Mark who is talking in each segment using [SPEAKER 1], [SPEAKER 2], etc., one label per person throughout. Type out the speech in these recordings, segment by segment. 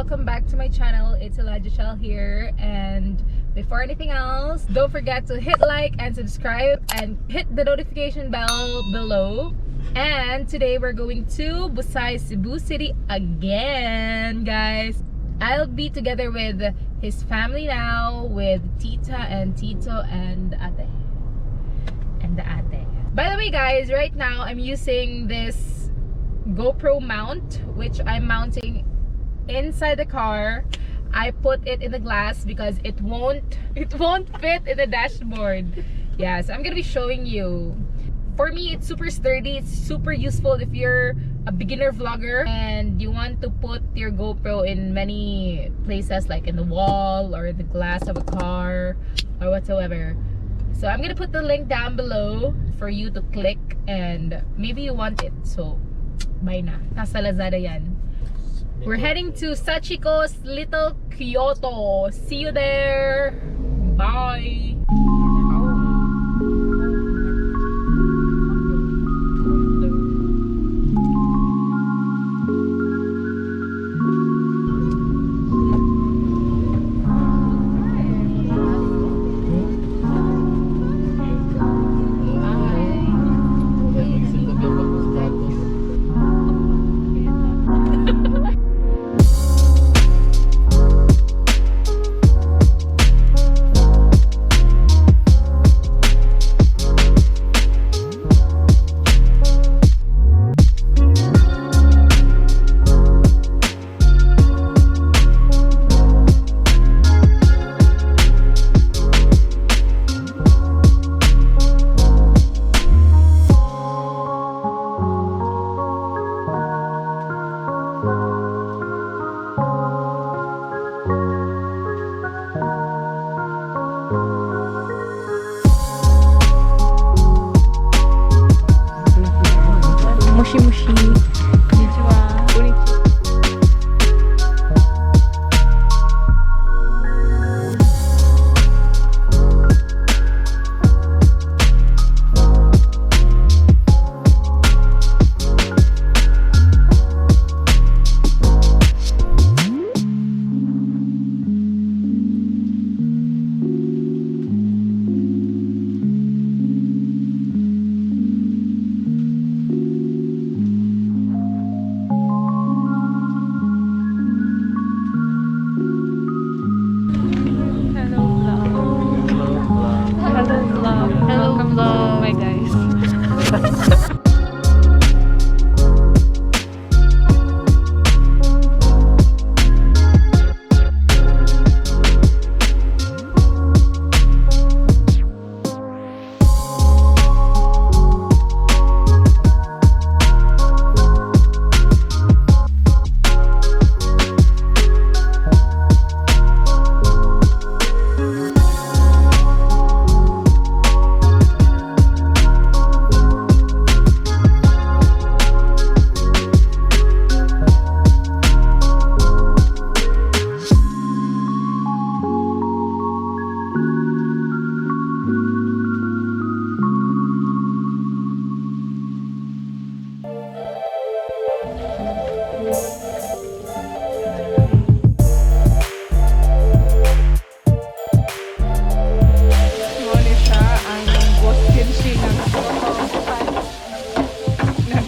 [SPEAKER 1] welcome back to my channel. It's Elijah here, and before anything else, don't forget to hit like and subscribe and hit the notification bell below. And today we're going to Busay, Cebu City again, guys. I'll be together with his family now, with Tita and Tito and Ate. And the Ate. By the way, guys, right now I'm using this GoPro mount, which I'm mounting inside the car. I put it in the glass because it won't fit in the dashboard. Yeah, so I'm gonna be showing you. For me, it's super sturdy. It's super useful if you're a beginner vlogger and you want to put your GoPro in many places, like in the wall or the glass of a car or whatsoever. So I'm gonna put the link down below for you to click, and maybe you want it, so buy na. Nasa Lazada yan. We're heading to Sachiko's Little Kyoto. See you there. Bye.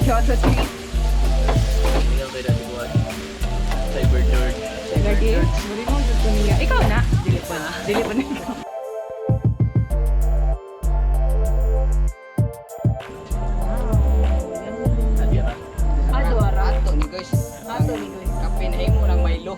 [SPEAKER 1] Kyoto Street. Lagi, buli mo dito niya. Ikaw na. Dili pa na ikaw. Ato ni guys. Kape na mo ng Milo.